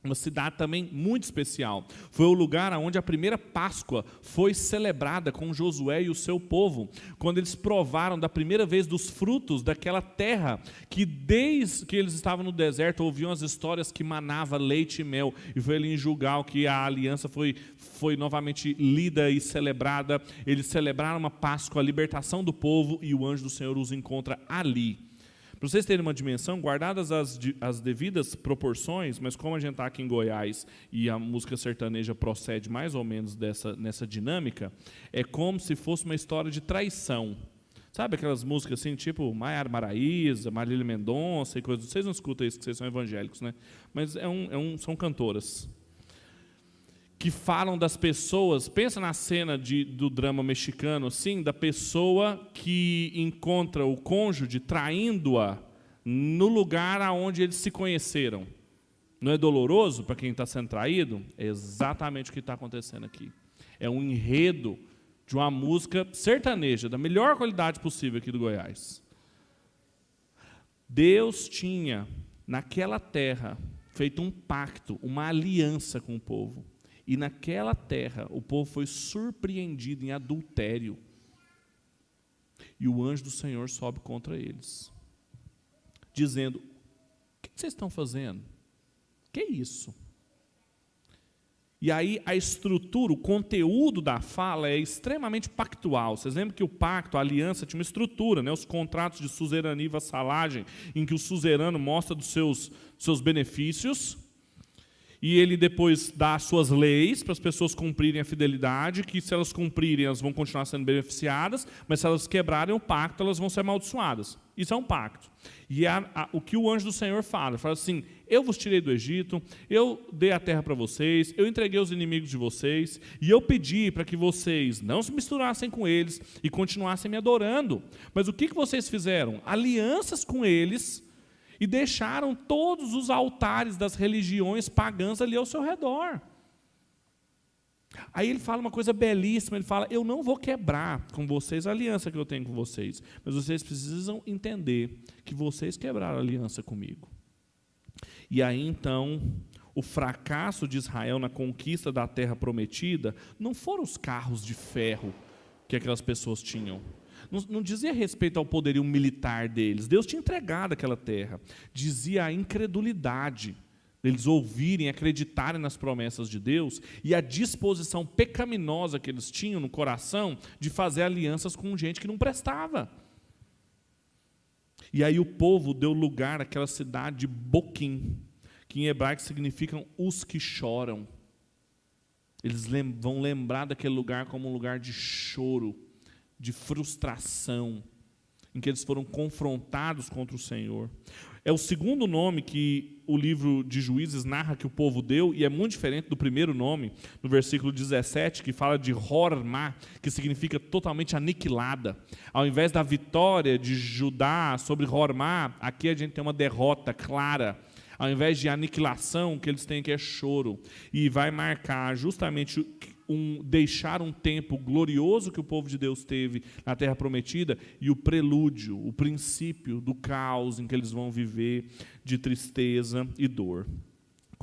uma cidade também muito especial. Foi o lugar onde a primeira Páscoa foi celebrada com Josué e o seu povo, quando eles provaram da primeira vez dos frutos daquela terra, que desde que eles estavam no deserto, ouviam as histórias que manava leite e mel, e foi ali em Gilgal que a aliança foi novamente lida e celebrada. Eles celebraram uma Páscoa, a libertação do povo, e o anjo do Senhor os encontra ali. Para vocês terem uma dimensão, guardadas as devidas proporções, mas como a gente está aqui em Goiás e a música sertaneja procede mais ou menos nessa dinâmica, é como se fosse uma história de traição. Sabe aquelas músicas assim, tipo Maiara Maraíza, Marília Mendonça e coisas. Vocês não escutam isso, que vocês são evangélicos, né? Mas são cantoras que falam das pessoas. Pensa na cena do drama mexicano, assim, da pessoa que encontra o cônjuge traindo-a no lugar onde eles se conheceram. Não é doloroso para quem está sendo traído? É exatamente o que está acontecendo aqui. É um enredo de uma música sertaneja, da melhor qualidade possível aqui do Goiás. Deus tinha, naquela terra, feito um pacto, uma aliança com o povo. E naquela terra, o povo foi surpreendido em adultério. E o anjo do Senhor sobe contra eles, dizendo, o que vocês estão fazendo? Que é isso? E aí a estrutura, o conteúdo da fala é extremamente pactual. Vocês lembram que o pacto, a aliança, tinha uma estrutura, né? Os contratos de suzerania e vassalagem, em que o suzerano mostra dos seus benefícios, e ele depois dá as suas leis para as pessoas cumprirem a fidelidade, que se elas cumprirem, elas vão continuar sendo beneficiadas, mas se elas quebrarem o pacto, elas vão ser amaldiçoadas. Isso é um pacto. E o que o anjo do Senhor fala assim, eu vos tirei do Egito, eu dei a terra para vocês, eu entreguei os inimigos de vocês, e eu pedi para que vocês não se misturassem com eles e continuassem me adorando. Mas o que vocês fizeram? Alianças com eles, e deixaram todos os altares das religiões pagãs ali ao seu redor. Aí ele fala uma coisa belíssima, ele fala, eu não vou quebrar com vocês a aliança que eu tenho com vocês, mas vocês precisam entender que vocês quebraram a aliança comigo. E aí então, o fracasso de Israel na conquista da terra prometida, não foram os carros de ferro que aquelas pessoas tinham. Não dizia respeito ao poderio militar deles. Deus tinha entregado aquela terra. Dizia a incredulidade deles ouvirem, acreditarem nas promessas de Deus e a disposição pecaminosa que eles tinham no coração de fazer alianças com gente que não prestava. E aí o povo deu lugar àquela cidade de Boquim, que em hebraico significam os que choram. Eles vão lembrar daquele lugar como um lugar de choro, de frustração, em que eles foram confrontados contra o Senhor. É o segundo nome que o livro de Juízes narra que o povo deu, e é muito diferente do primeiro nome, no versículo 17, que fala de Hormá, que significa totalmente aniquilada. Ao invés da vitória de Judá sobre Hormá, aqui a gente tem uma derrota clara. Ao invés de aniquilação, o que eles têm aqui é choro. E vai marcar justamente deixar um tempo glorioso que o povo de Deus teve na terra prometida e o prelúdio, o princípio do caos em que eles vão viver de tristeza e dor.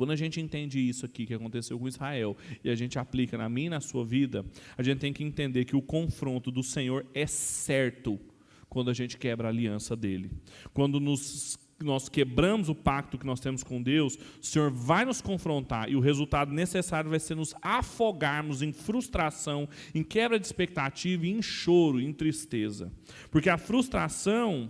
Quando a gente entende isso aqui que aconteceu com Israel e a gente aplica na minha e na sua vida, a gente tem que entender que o confronto do Senhor é certo quando a gente quebra a aliança dele. Quando nós quebramos o pacto que nós temos com Deus, o Senhor vai nos confrontar e o resultado necessário vai ser nos afogarmos em frustração, em quebra de expectativa, em choro, em tristeza. Porque a frustração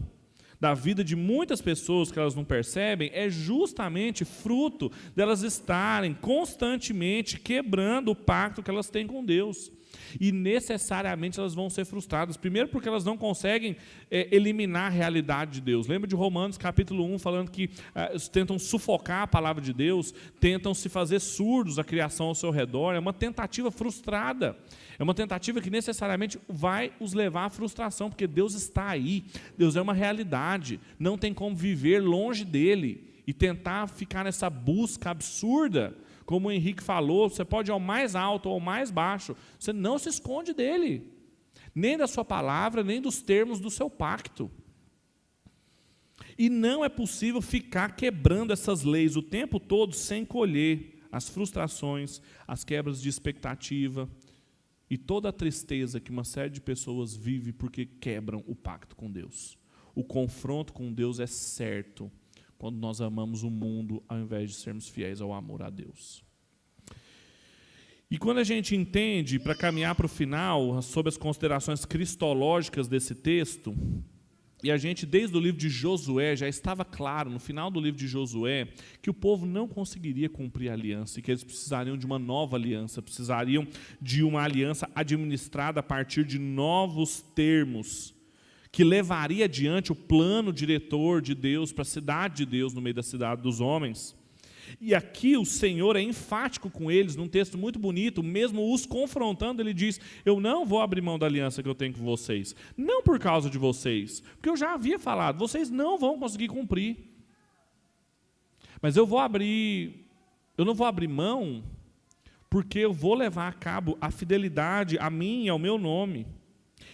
da vida de muitas pessoas que elas não percebem é justamente fruto delas estarem constantemente quebrando o pacto que elas têm com Deus. E necessariamente elas vão ser frustradas. Primeiro porque elas não conseguem eliminar a realidade de Deus. Lembra de Romanos capítulo 1, falando que tentam sufocar a palavra de Deus, tentam se fazer surdos à criação ao seu redor. É uma tentativa frustrada. É uma tentativa que necessariamente vai os levar à frustração, porque Deus está aí. Deus é uma realidade. Não tem como viver longe dele e tentar ficar nessa busca absurda. Como o Henrique falou, você pode ir ao mais alto ou ao mais baixo, você não se esconde dele, nem da sua palavra, nem dos termos do seu pacto. E não é possível ficar quebrando essas leis o tempo todo sem colher as frustrações, as quebras de expectativa e toda a tristeza que uma série de pessoas vive porque quebram o pacto com Deus. O confronto com Deus é certo quando nós amamos o mundo ao invés de sermos fiéis ao amor a Deus. E quando a gente entende, para caminhar para o final, sobre as considerações cristológicas desse texto, e a gente, desde o livro de Josué, já estava claro, no final do livro de Josué, que o povo não conseguiria cumprir a aliança, e que eles precisariam de uma nova aliança, precisariam de uma aliança administrada a partir de novos termos, que levaria adiante o plano diretor de Deus para a cidade de Deus, no meio da cidade dos homens. E aqui o Senhor é enfático com eles, num texto muito bonito, mesmo os confrontando, ele diz: eu não vou abrir mão da aliança que eu tenho com vocês, não por causa de vocês, porque eu já havia falado, vocês não vão conseguir cumprir, mas eu não vou abrir mão, porque eu vou levar a cabo a fidelidade a mim e ao meu nome.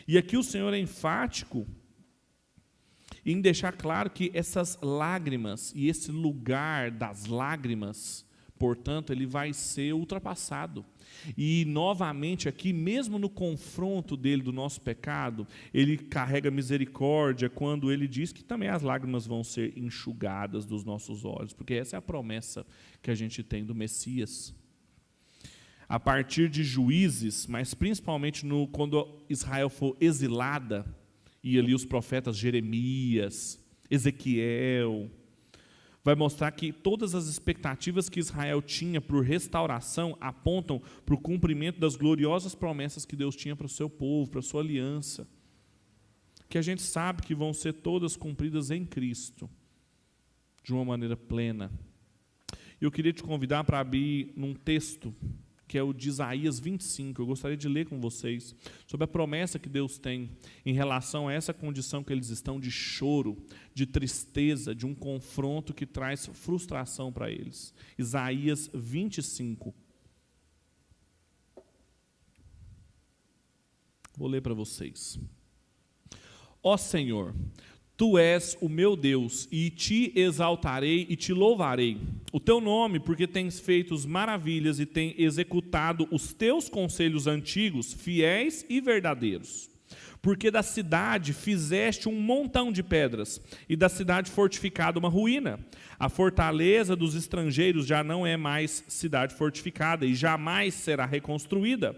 E aqui o Senhor é enfático em deixar claro que essas lágrimas e esse lugar das lágrimas, portanto, ele vai ser ultrapassado. E, novamente, aqui, mesmo no confronto dele do nosso pecado, ele carrega misericórdia quando ele diz que também as lágrimas vão ser enxugadas dos nossos olhos, porque essa é a promessa que a gente tem do Messias. A partir de Juízes, mas principalmente quando Israel for exilada, e ali os profetas Jeremias, Ezequiel, vai mostrar que todas as expectativas que Israel tinha por restauração apontam para o cumprimento das gloriosas promessas que Deus tinha para o seu povo, para a sua aliança, que a gente sabe que vão ser todas cumpridas em Cristo, de uma maneira plena. Eu queria te convidar para abrir num texto que é o de Isaías 25, eu gostaria de ler com vocês, sobre a promessa que Deus tem em relação a essa condição que eles estão de choro, de tristeza, de um confronto que traz frustração para eles. Isaías 25. Vou ler para vocês. Ó Senhor, Tu és o meu Deus, e te exaltarei e te louvarei. O teu nome, porque tens feito maravilhas e tem executado os teus conselhos antigos, fiéis e verdadeiros. Porque da cidade fizeste um montão de pedras, e da cidade fortificada uma ruína. A fortaleza dos estrangeiros já não é mais cidade fortificada, e jamais será reconstruída.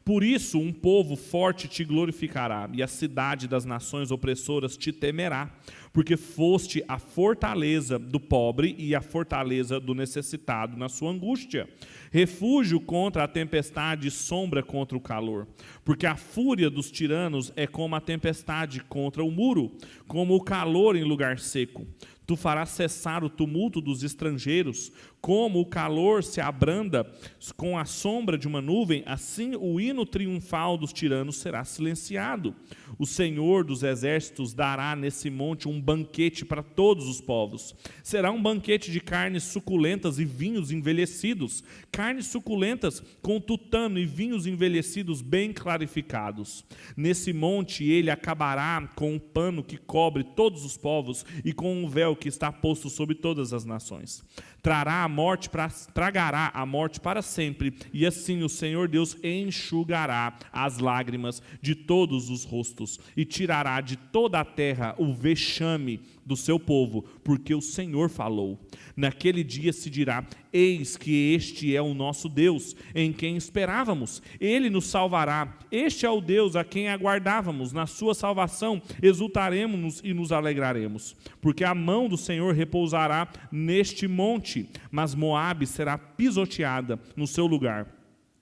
Por isso, um povo forte te glorificará, e a cidade das nações opressoras te temerá, porque foste a fortaleza do pobre e a fortaleza do necessitado na sua angústia, refúgio contra a tempestade e sombra contra o calor. Porque a fúria dos tiranos é como a tempestade contra o muro, como o calor em lugar seco. Tu farás cessar o tumulto dos estrangeiros, como o calor se abranda com a sombra de uma nuvem, assim o hino triunfal dos tiranos será silenciado. O Senhor dos exércitos dará nesse monte um banquete para todos os povos. Será um banquete de carnes suculentas e vinhos envelhecidos, carnes suculentas com tutano e vinhos envelhecidos bem clarificados. Nesse monte ele acabará com um pano que cobre todos os povos e com um véu que está posto sobre todas as nações. Trará morte, tragará a morte para sempre, e assim o Senhor Deus enxugará as lágrimas de todos os rostos, e tirará de toda a terra o vexame do seu povo, porque o Senhor falou. Naquele dia se dirá: eis que este é o nosso Deus, em quem esperávamos, ele nos salvará. Este é o Deus a quem aguardávamos, na sua salvação exultaremos e nos alegraremos, porque a mão do Senhor repousará neste monte, mas Moabe será pisoteada no seu lugar,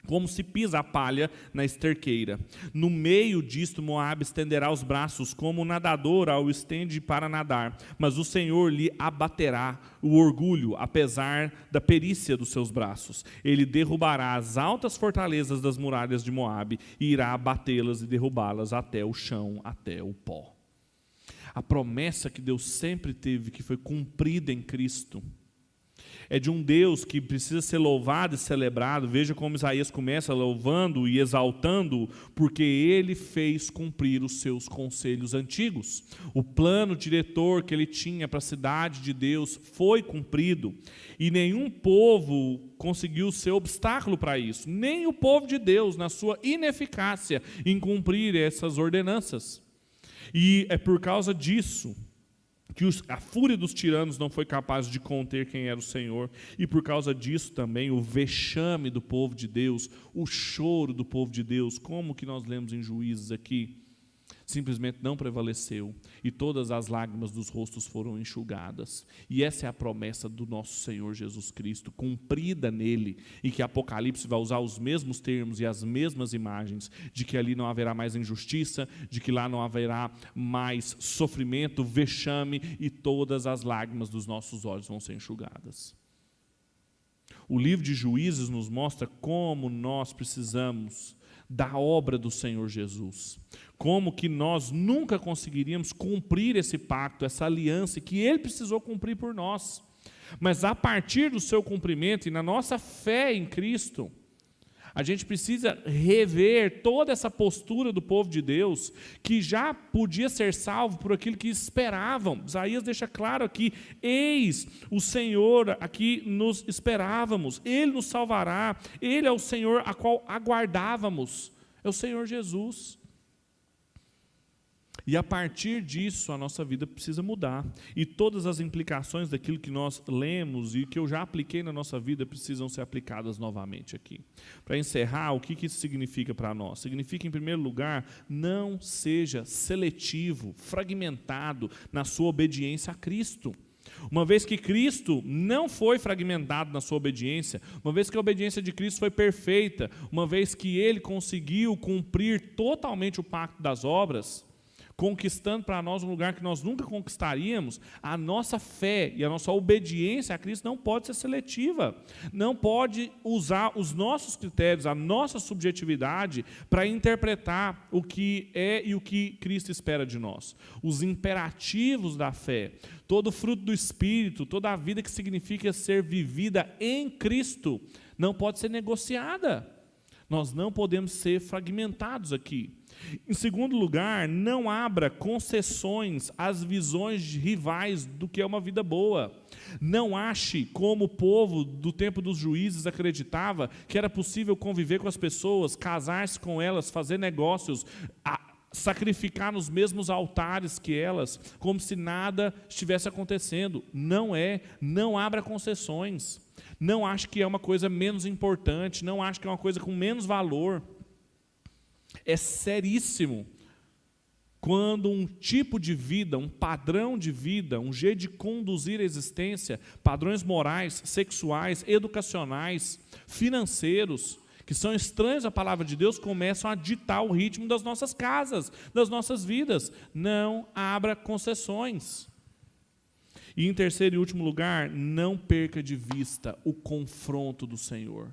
como se pisa a palha na esterqueira. No meio disto Moabe estenderá os braços, como o nadador ao estende para nadar, mas o Senhor lhe abaterá o orgulho, apesar da perícia dos seus braços. Ele derrubará as altas fortalezas das muralhas de Moabe, e irá abatê-las e derrubá-las até o chão, até o pó. A promessa que Deus sempre teve, que foi cumprida em Cristo, é de um Deus que precisa ser louvado e celebrado. Veja como Isaías começa louvando e exaltando, porque ele fez cumprir os seus conselhos antigos. O plano diretor que ele tinha para a cidade de Deus foi cumprido, e nenhum povo conseguiu ser obstáculo para isso, nem o povo de Deus, na sua ineficácia em cumprir essas ordenanças. E é por causa disso que a fúria dos tiranos não foi capaz de conter quem era o Senhor, e por causa disso também o vexame do povo de Deus, o choro do povo de Deus, como que nós lemos em Juízes aqui, simplesmente não prevaleceu, e todas as lágrimas dos rostos foram enxugadas. E essa é a promessa do nosso Senhor Jesus Cristo, cumprida nele, e que Apocalipse vai usar os mesmos termos e as mesmas imagens, de que ali não haverá mais injustiça, de que lá não haverá mais sofrimento, vexame, e todas as lágrimas dos nossos olhos vão ser enxugadas. O livro de Juízes nos mostra como nós precisamos da obra do Senhor Jesus, como que nós nunca conseguiríamos cumprir esse pacto, essa aliança que Ele precisou cumprir por nós. Mas a partir do seu cumprimento e na nossa fé em Cristo, a gente precisa rever toda essa postura do povo de Deus, que já podia ser salvo por aquilo que esperavam. Isaías deixa claro aqui: eis o Senhor a que nos esperávamos, Ele nos salvará, Ele é o Senhor a qual aguardávamos, é o Senhor Jesus. E a partir disso, a nossa vida precisa mudar. E todas as implicações daquilo que nós lemos e que eu já apliquei na nossa vida precisam ser aplicadas novamente aqui. Para encerrar, o que isso significa para nós? Significa, em primeiro lugar, não seja seletivo, fragmentado na sua obediência a Cristo. Uma vez que Cristo não foi fragmentado na sua obediência, uma vez que a obediência de Cristo foi perfeita, uma vez que Ele conseguiu cumprir totalmente o pacto das obras, conquistando para nós um lugar que nós nunca conquistaríamos, a nossa fé e a nossa obediência a Cristo não pode ser seletiva, não pode usar os nossos critérios, a nossa subjetividade para interpretar o que é e o que Cristo espera de nós. Os imperativos da fé, todo o fruto do Espírito, toda a vida que significa ser vivida em Cristo, não pode ser negociada. Nós não podemos ser fragmentados aqui. Em segundo lugar, não abra concessões às visões rivais do que é uma vida boa. Não ache, como o povo do tempo dos juízes acreditava, que era possível conviver com as pessoas, casar-se com elas, fazer negócios, sacrificar nos mesmos altares que elas, como se nada estivesse acontecendo. Não é, não abra concessões. Não ache que é uma coisa menos importante, não ache que é uma coisa com menos valor. É seríssimo quando um tipo de vida, um padrão de vida, um jeito de conduzir a existência, padrões morais, sexuais, educacionais, financeiros, que são estranhos à palavra de Deus, começam a ditar o ritmo das nossas casas, das nossas vidas. Não abra concessões. E em terceiro e último lugar, não perca de vista o confronto do Senhor.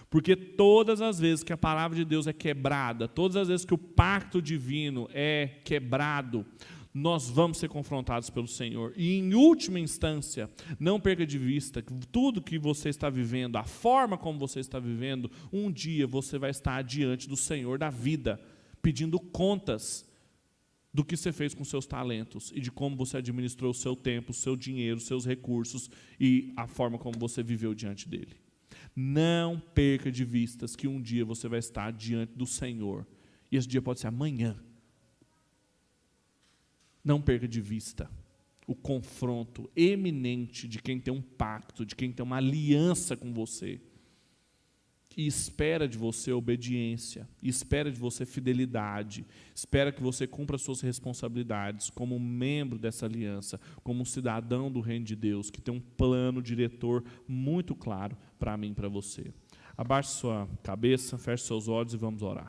Porque todas as vezes que a palavra de Deus é quebrada, todas as vezes que o pacto divino é quebrado, nós vamos ser confrontados pelo Senhor. E em última instância, não perca de vista que tudo que você está vivendo, a forma como você está vivendo, um dia você vai estar diante do Senhor da vida, pedindo contas do que você fez com seus talentos e de como você administrou o seu tempo, o seu dinheiro, os seus recursos e a forma como você viveu diante dele. Não perca de vistas que um dia você vai estar diante do Senhor. E esse dia pode ser amanhã. Não perca de vista o confronto eminente de quem tem um pacto, de quem tem uma aliança com você. E espera de você obediência, e espera de você fidelidade, espera que você cumpra suas responsabilidades como membro dessa aliança, como um cidadão do reino de Deus, que tem um plano diretor muito claro para mim e para você. Abaixe sua cabeça, feche seus olhos e vamos orar.